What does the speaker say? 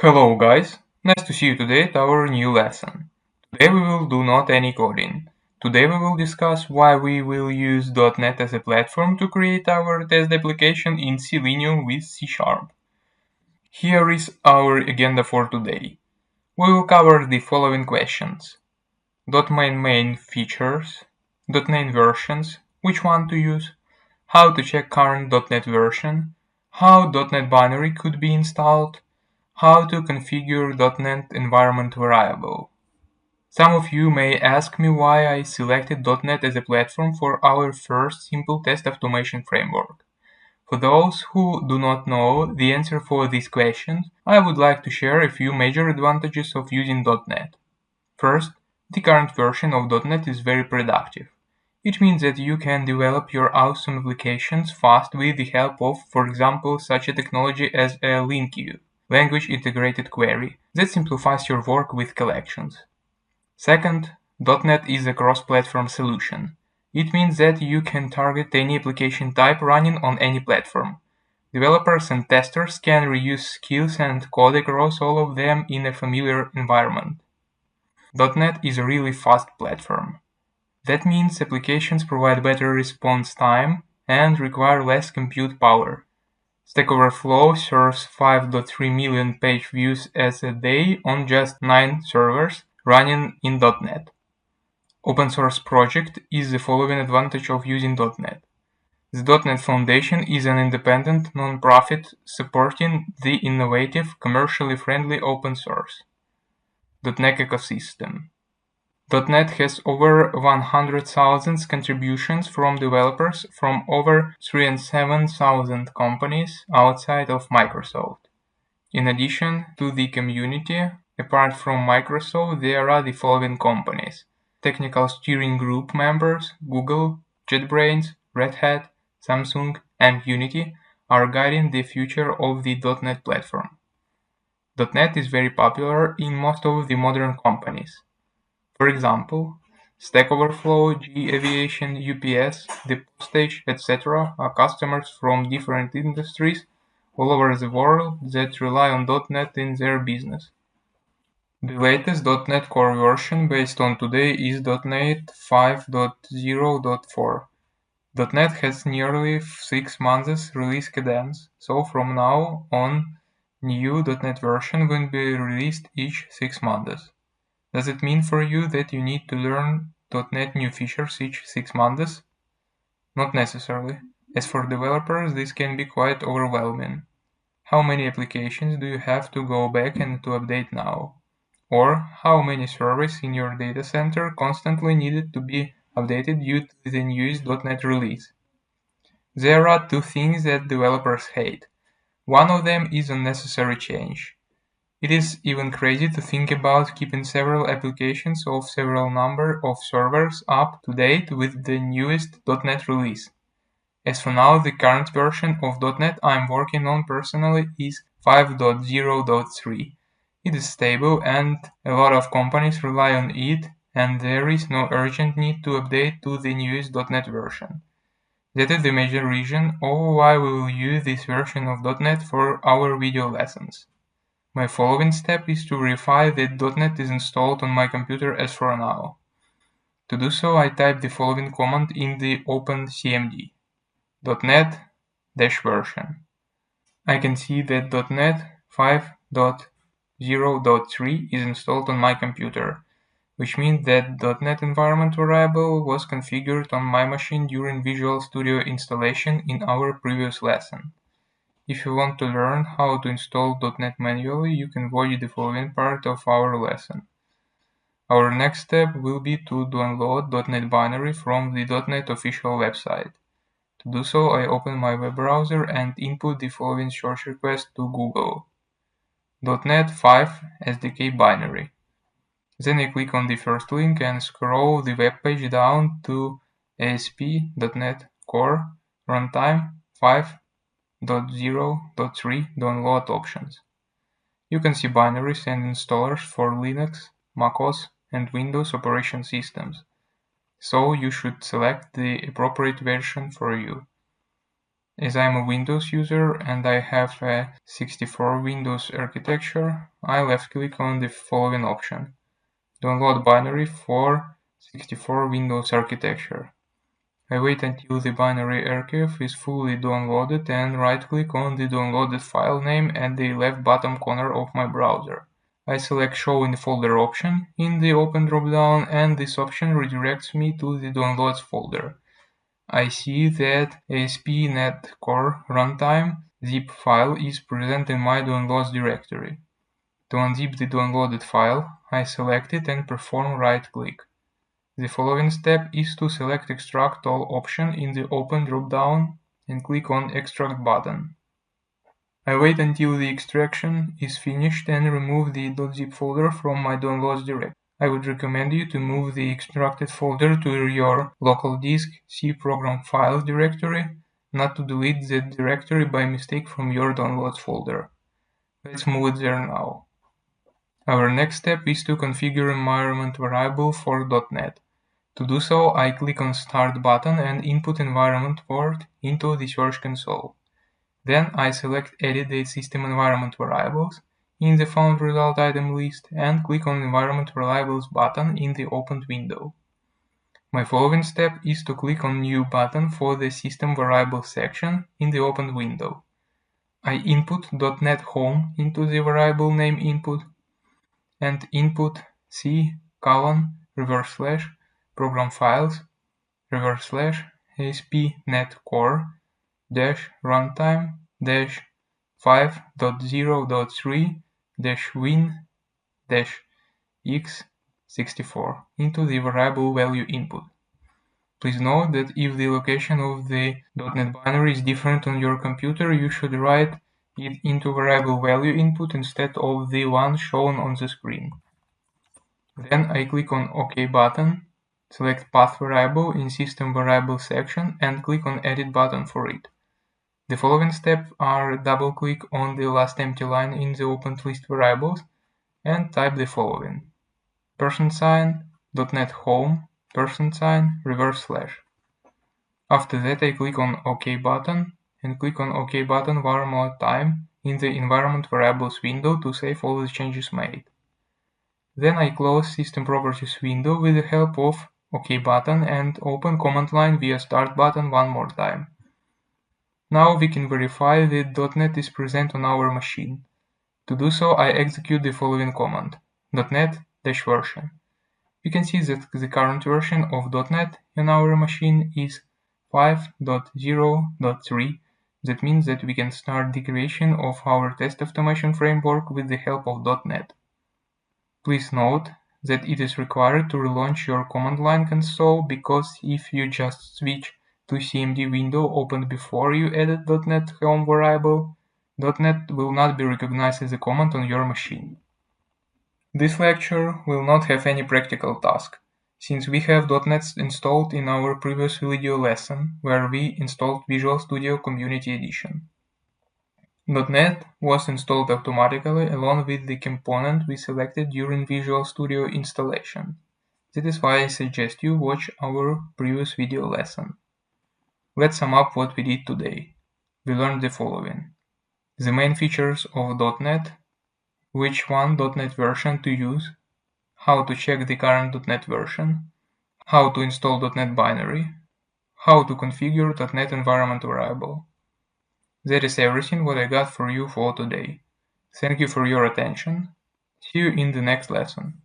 Hello guys, nice to see you today at our new lesson. Today we will do not any coding. Today we will discuss why we will use .NET as a platform to create our test application in Selenium with C#. Here is our agenda for today. We will cover the following questions. .main features, .NET versions, which one to use, how to check current .NET version, how .NET binary could be installed, how to configure .NET environment variable. Some of you may ask me why I selected .NET as a platform for our first simple test automation framework. For those who do not know the answer for these questions, I would like to share a few major advantages of using .NET. First, the current version of .NET is very productive. It means that you can develop your awesome applications fast with the help of, for example, such a technology as a LINQ, language integrated query, that simplifies your work with collections. Second, .NET is a cross-platform solution. It means that you can target any application type running on any platform. Developers and testers can reuse skills and code across all of them in a familiar environment. .NET is a really fast platform. That means applications provide better response time and require less compute power. Stack Overflow serves 5.3 million page views as a day on just 9 servers running in .NET. Open source project is the following advantage of using .NET. The .NET Foundation is an independent non-profit supporting the innovative, commercially friendly open source. .NET ecosystem. .NET has over 100,000 contributions from developers from over 3,700 companies outside of Microsoft. In addition to the community, apart from Microsoft, there are the following companies: Technical Steering Group members, Google, JetBrains, Red Hat, Samsung, and Unity are guiding the future of the .NET platform. .NET is very popular in most of the modern companies. For example, Stack Overflow, GE Aviation, UPS, the Postage, etc. are customers from different industries all over the world that rely on .NET in their business. The latest .NET Core version based on today is .NET 5.0.4. .NET has nearly 6 months release cadence, so from now on, new .NET version will be released each 6 months. Does it mean for you that you need to learn .NET new features each 6 months? Not necessarily. As for developers, this can be quite overwhelming. How many applications do you have to go back and to update now? Or how many servers in your data center constantly needed to be updated due to the newest .NET release? There are two things that developers hate. One of them is unnecessary change. It is even crazy to think about keeping several applications of several number of servers up to date with the newest .NET release. As for now, the current version of .NET I'm working on personally is 5.0.3. It is stable and a lot of companies rely on it, and there is no urgent need to update to the newest .NET version. That is the major reason of why we will use this version of .NET for our video lessons. My following step is to verify that .NET is installed on my computer as for now. To do so, I type the following command in the OpenCMD: .NET-version. I can see that .NET 5.0.3 is installed on my computer, which means that .NET environment variable was configured on my machine during Visual Studio installation in our previous lesson. If you want to learn how to install .NET manually, you can watch the following part of our lesson. Our next step will be to download .NET binary from the .NET official website. To do so, I open my web browser and input the following search request to Google: .NET 5 SDK binary. Then I click on the first link and scroll the web page down to ASP.NET Core Runtime 5.0.3 download options. You can see binaries and installers for Linux, macOS, and Windows operation systems, so you should select the appropriate version for you. As I'm a Windows user and I have a 64 Windows architecture, I left-click on the following option: Download binary for 64 Windows architecture. I wait until the binary archive is fully downloaded and right-click on the downloaded file name at the left bottom corner of my browser. I select Show in Folder option in the Open dropdown, and this option redirects me to the Downloads folder. I see that ASP.NET Core Runtime zip file is present in my Downloads directory. To unzip the downloaded file, I select it and perform right-click. The following step is to select Extract All option in the Open dropdown and click on Extract button. I wait until the extraction is finished and remove the .zip folder from my downloads directory. I would recommend you to move the extracted folder to your local disk C program files directory, not to delete the directory by mistake from your downloads folder. Let's move it there now. Our next step is to configure environment variable for .NET. To do so, I click on Start button and input environment port into the Search console. Then I select Edit the System Environment Variables in the Found Result item list and click on Environment Variables button in the opened window. My following step is to click on New button for the System Variables section in the opened window. I input .NET Home into the variable name input and input // program files /ASP.NET Core -runtime -5.0.3 -win-x64 into the variable value input. Please note that if the location of the .NET binary is different on your computer, you should write it into variable value input instead of the one shown on the screen. Then I click on OK button, select Path variable in System Variables section and click on Edit button for it. The following steps are double-click on the last empty line in the opened list variables and type the following: $.NET Home, $, After that I click on OK button and click on OK button one more time in the Environment Variables window to save all the changes made. Then I close System Properties window with the help of OK button and open command line via Start button one more time. Now we can verify that .NET is present on our machine. To do so, I execute the following command: .NET-version. You can see that the current version of .NET on our machine is 5.0.3. That means that we can start the creation of our test automation framework with the help of .NET. Please note that it is required to relaunch your command line console, because if you just switch to CMD window opened before you added .NET Home variable, .NET will not be recognized as a command on your machine. This lecture will not have any practical task, since we have .NET installed in our previous video lesson, where we installed Visual Studio Community Edition. .NET was installed automatically along with the component we selected during Visual Studio installation. That is why I suggest you watch our previous video lesson. Let's sum up what we did today. We learned the following: the main features of .NET, which one .NET version to use, how to check the current .NET version, how to install .NET binary, how to configure .NET environment variable. That is everything what I got for you for today. Thank you for your attention. See you in the next lesson.